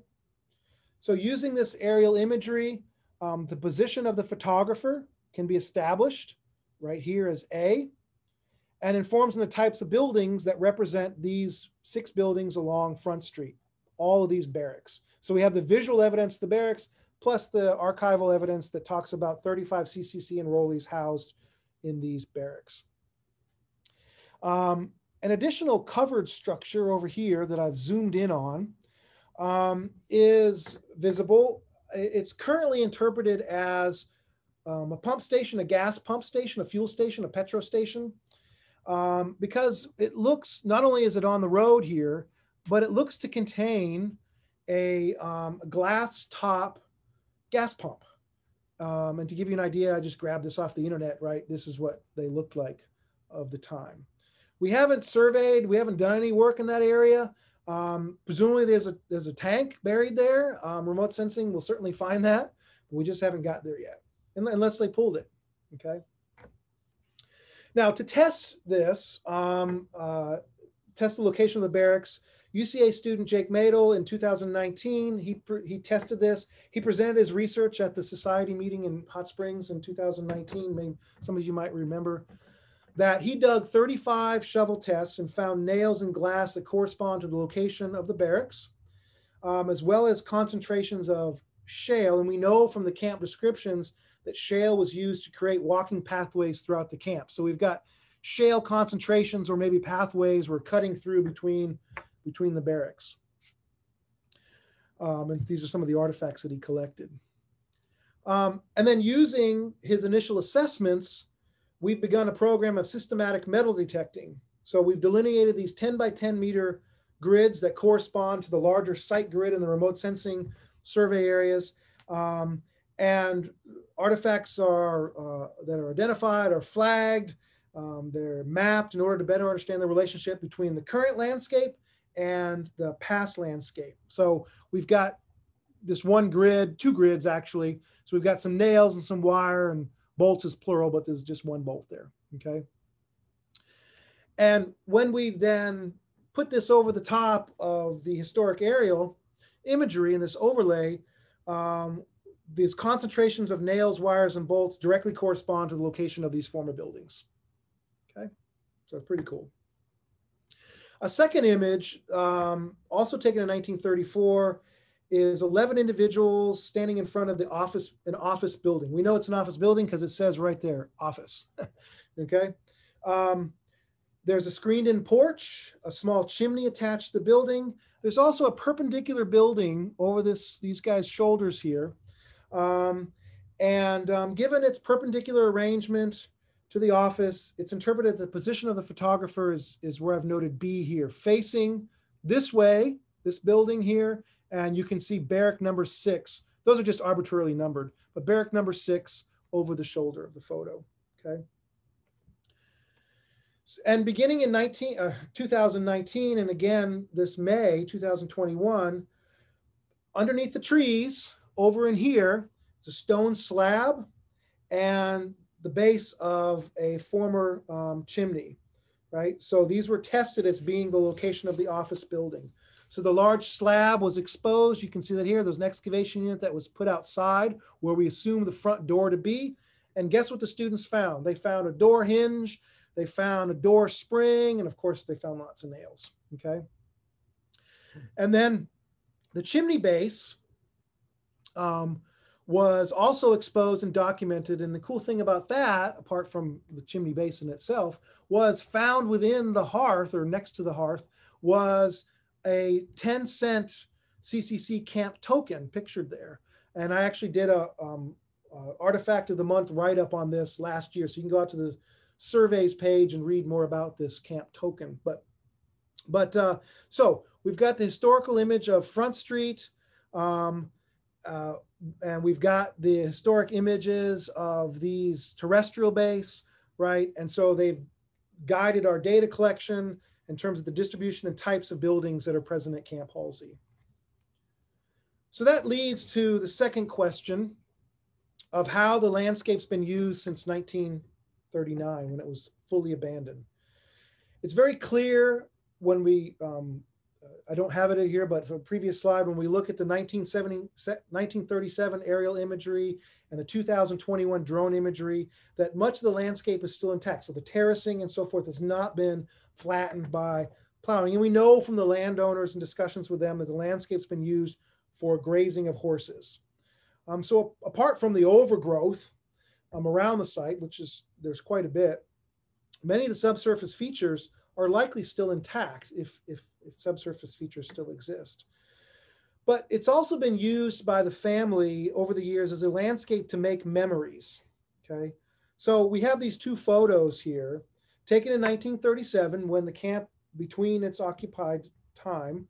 So using this aerial imagery, the position of the photographer can be established right here as A, and informs on the types of buildings that represent these 6 buildings along Front Street, all of these barracks. So we have the visual evidence of the barracks, plus the archival evidence that talks about 35 CCC enrollees housed in these barracks. An additional covered structure over here that I've zoomed in on is visible. It's currently interpreted as a pump station, a gas pump station, a fuel station, a petro station, because it looks, not only is it on the road here, but it looks to contain a glass top gas pump. And to give you an idea, I just grabbed this off the internet, right? This is what they looked like of the time. We haven't surveyed, we haven't done any work in that area. Presumably there's a tank buried there. Remote sensing will certainly find that, but we just haven't got there yet, unless they pulled it, okay? Now to test this, test the location of the barracks, UCA student Jake Madel in 2019, he tested this. He presented his research at the society meeting in Hot Springs in 2019. Maybe some of you might remember that. He dug 35 shovel tests and found nails and glass that correspond to the location of the barracks, as well as concentrations of shale. And we know from the camp descriptions that shale was used to create walking pathways throughout the camp. So we've got shale concentrations, or maybe pathways were cutting through between the barracks. And these are some of the artifacts that he collected. And then using his initial assessments, we've begun a program of systematic metal detecting. So we've delineated these 10 by 10 meter grids that correspond to the larger site grid in the remote sensing survey areas. And artifacts that are identified are flagged. They're mapped in order to better understand the relationship between the current landscape and the past landscape. So we've got this one grid, two grids actually. So we've got some nails and some wire, and bolts is plural, but there's just one bolt there, okay? And when we then put this over the top of the historic aerial imagery in this overlay, these concentrations of nails, wires, and bolts directly correspond to the location of these former buildings, okay? So pretty cool. A second image, also taken in 1934, is 11 individuals standing in front of an office building. We know it's an office building because it says right there, office, okay? There's a screened-in porch, a small chimney attached to the building. There's also a perpendicular building over these guys' shoulders here. Given its perpendicular arrangement to the office, it's interpreted the position of the photographer is where I've noted B here, facing this way, this building here, and you can see barrack number 6. Those are just arbitrarily numbered, but barrack number 6 over the shoulder of the photo, okay? And beginning in 2019, and again this May 2021, underneath the trees over in here, is a stone slab and the base of a former chimney, right? So these were tested as being the location of the office building. So the large slab was exposed. You can see that here. There's an excavation unit that was put outside where we assume the front door to be. And guess what the students found? They found a door hinge, they found a door spring, and of course they found lots of nails, okay? And then the chimney base was also exposed and documented. And the cool thing about that, apart from the chimney base in itself, was found within the hearth, or next to the hearth, was a 10-cent CCC camp token pictured there. And I actually did a artifact of the month write-up on this last year. So you can go out to the surveys page and read more about this camp token. So we've got the historical image of Front Street, and we've got the historic images of these terrestrial base, right? And so they've guided our data collection in terms of the distribution and types of buildings that are present at Camp Halsey. So that leads to the second question of how the landscape's been used since 1939, when it was fully abandoned. It's very clear when we, I don't have it here, but from a previous slide, when we look at the 1937 aerial imagery and the 2021 drone imagery, that much of the landscape is still intact. So the terracing and so forth has not been flattened by plowing. And we know from the landowners and discussions with them that the landscape's been used for grazing of horses. So apart from the overgrowth around the site, which is, there's quite a bit, many of the subsurface features are likely still intact if subsurface features still exist. But it's also been used by the family over the years as a landscape to make memories, okay? So we have these two photos here, taken in 1937 when the camp, between its occupied time,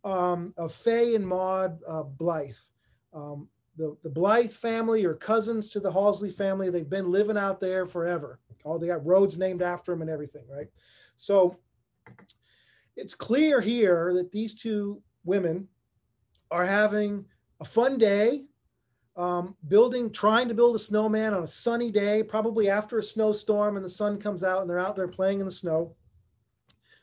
of Fay and Maud Blythe. The Blythe family are cousins to the Halsey family. They've been living out there forever. They got roads named after them and everything, right? So it's clear here that these two women are having a fun day, trying to build a snowman on a sunny day, probably after a snowstorm, and the sun comes out and they're out there playing in the snow.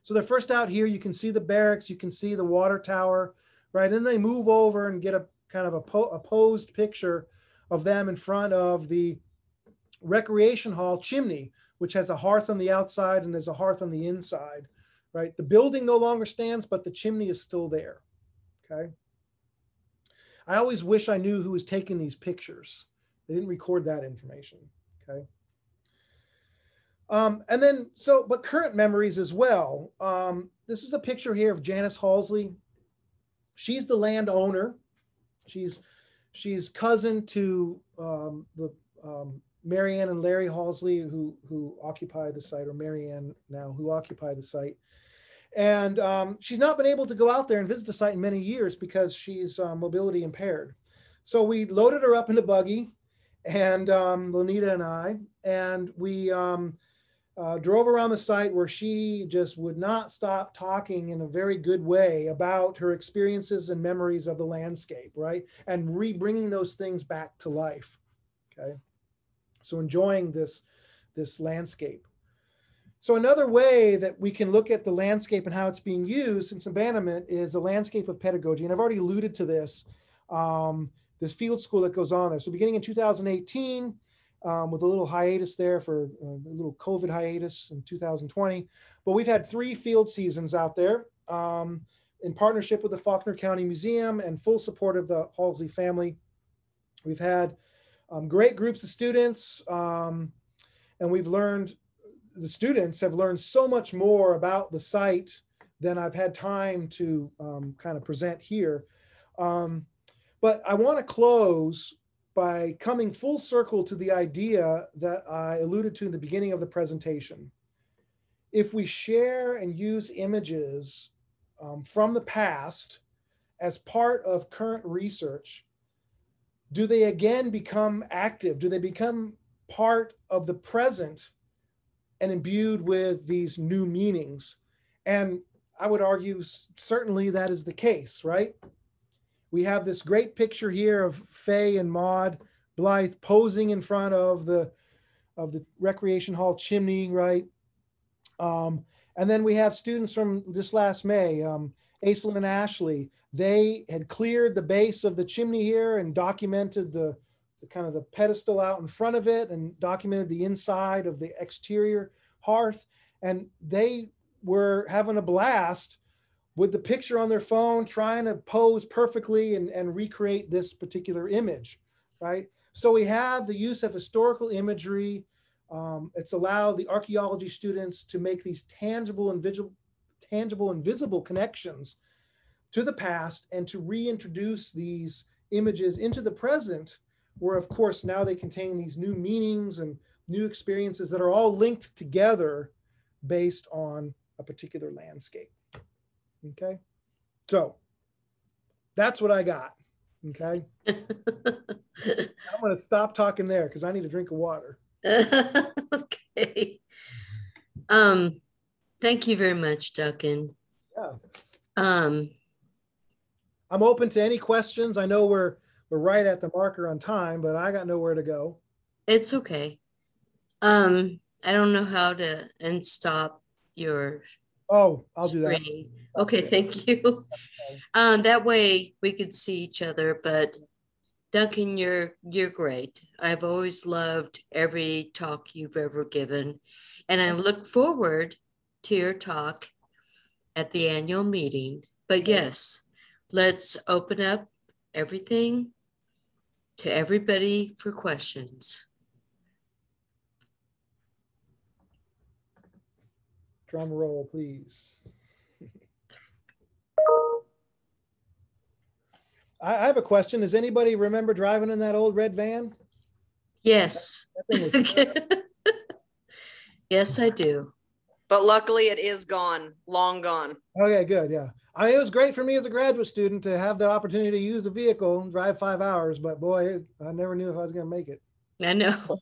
So they're first out here. You can see the barracks, you can see the water tower, right? And then they move over and get a kind of a posed picture of them in front of the recreation hall chimney, which has a hearth on the outside and there's a hearth on the inside, right? The building no longer stands, but the chimney is still there, okay? I always wish I knew who was taking these pictures. They didn't record that information, okay? But current memories as well. This is a picture here of Janice Halsey. She's the landowner. She's cousin to Marianne and Larry Halsey, who occupy the site, or Marianne now, who occupy the site. And she's not been able to go out there and visit the site in many years because she's mobility impaired. So we loaded her up in a buggy, and Lanita and I, and we drove around the site, where she just would not stop talking in a very good way about her experiences and memories of the landscape, right? And bringing those things back to life, okay? So enjoying this landscape. So another way that we can look at the landscape and how it's being used since abandonment is a landscape of pedagogy. And I've already alluded to this, this field school that goes on there. So beginning in 2018, with a little hiatus there for a little COVID hiatus in 2020. But we've had 3 field seasons out there in partnership with the Faulkner County Museum and full support of the Halsey family. We've had great groups of students, and the students have learned so much more about the site than I've had time to kind of present here. But I want to close by coming full circle to the idea that I alluded to in the beginning of the presentation. If we share and use images from the past as part of current research, do they again become active? Do they become part of the present and imbued with these new meanings? And I would argue certainly that is the case, right? We have this great picture here of Fay and Maud Blythe posing in front of the recreation hall chimney, right? And then we have students from this last May, Aislinn and Ashley. They had cleared the base of the chimney here and documented the kind of the pedestal out in front of it, and documented the inside of the exterior hearth. And they were having a blast with the picture on their phone, trying to pose perfectly and recreate this particular image, right? So we have the use of historical imagery. It's allowed the archaeology students to make these tangible and visible connections to the past, and to reintroduce these images into the present, where of course now they contain these new meanings and new experiences that are all linked together based on a particular landscape. Okay, so that's what I got. Okay, I'm going to stop talking there because I need a drink of water. Okay. Thank you very much, Duncan. Yeah. I'm open to any questions. I know we're right at the marker on time, but I got nowhere to go. It's okay. I don't know how to stop your. Oh, I'll do that. Okay, thank you. That way we could see each other. But Duncan, you're great. I've always loved every talk you've ever given, and I look forward to your talk at the annual meeting. But yes, let's open up everything to everybody for questions. Drum roll, please. I have a question. Does anybody remember driving in that old red van? Yes. Yes, I do. But luckily it is gone, long gone. Okay, good. Yeah. I mean, it was great for me as a graduate student to have the opportunity to use a vehicle and drive 5 hours, but boy, I never knew if I was going to make it. I know.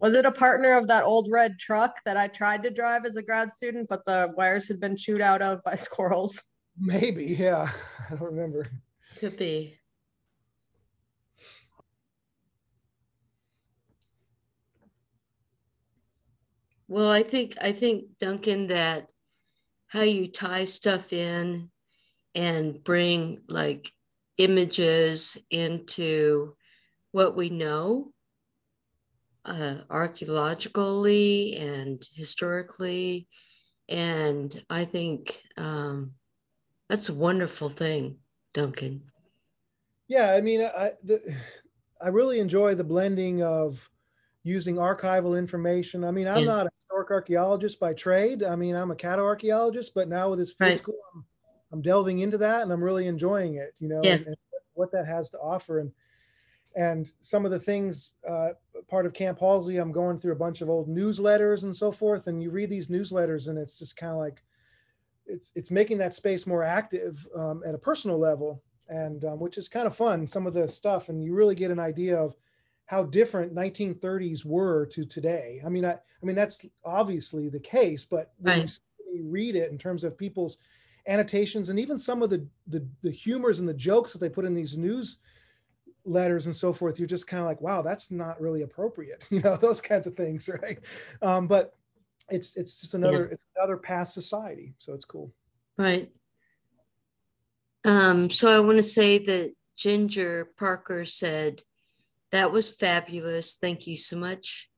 Was it a partner of that old red truck that I tried to drive as a grad student, but the wires had been chewed out of by squirrels? Maybe, yeah. I don't remember. Could be. Well, I think Duncan, that how you tie stuff in and bring like images into what we know archaeologically and historically, and I think that's a wonderful thing, Duncan. Yeah, I mean, I really enjoy the blending of using archival information. I mean, I'm not a historic archaeologist by trade. I mean, I'm a cattle archaeologist, but now with this field school, I'm delving into that, and I'm really enjoying it, you know, and what that has to offer. And some of the things, part of Camp Halsey, I'm going through a bunch of old newsletters and so forth. And you read these newsletters and it's just kind of like, it's making that space more active at a personal level, and which is kind of fun, some of the stuff. And you really get an idea of how different 1930s were to today. I mean, that's obviously the case, but when you read it in terms of people's annotations and even some of the humors and the jokes that they put in these news letters and so forth, you're just kind of like, wow, that's not really appropriate, you know, those kinds of things, right? But it's just it's another past society, so it's cool. Right. So I want to say that Ginger Parker said, that was fabulous. Thank you so much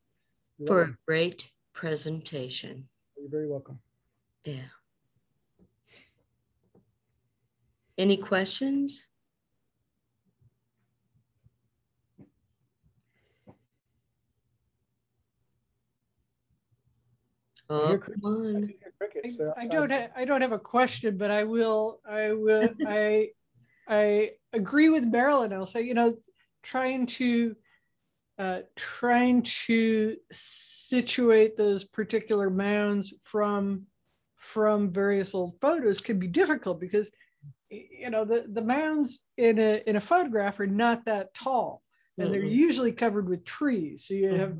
for a great presentation. You're very welcome. Yeah. Any questions? Oh, come on. I don't have a question, but I agree with Marilyn. I'll say, you know, trying to situate those particular mounds from various old photos can be difficult, because, you know, the mounds in a photograph are not that tall, and they're usually covered with trees. So you have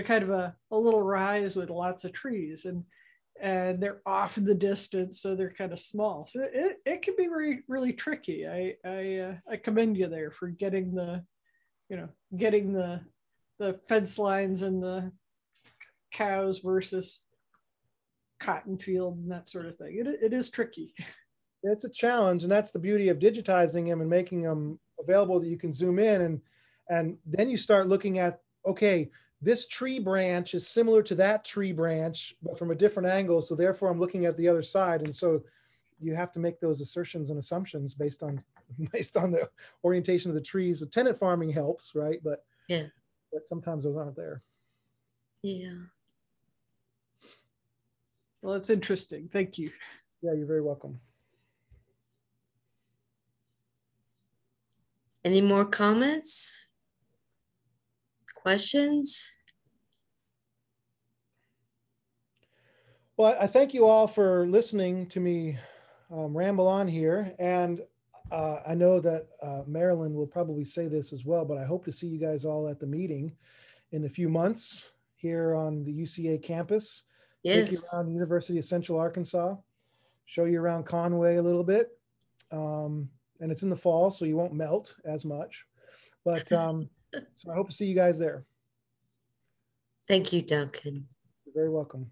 kind of a little rise with lots of trees, and they're off in the distance, so they're kind of small. So it can be really tricky. I commend you there for getting the fence lines and the cows versus cotton field and that sort of thing. It is tricky. It's a challenge, and that's the beauty of digitizing them and making them available that you can zoom in, and then you start looking at, okay, this tree branch is similar to that tree branch, but from a different angle. So therefore I'm looking at the other side. And so you have to make those assertions and assumptions based on the orientation of the trees. So tenant farming helps, right? But sometimes those aren't there. Yeah. Well, it's interesting. Thank you. Yeah, you're very welcome. Any more comments? Questions? Well, I thank you all for listening to me ramble on here. And I know that Marilyn will probably say this as well, but I hope to see you guys all at the meeting in a few months here on the UCA campus. Take you around the University of Central Arkansas, show you around Conway a little bit. And it's in the fall, so you won't melt as much. But so I hope to see you guys there. Thank you, Duncan. You're very welcome.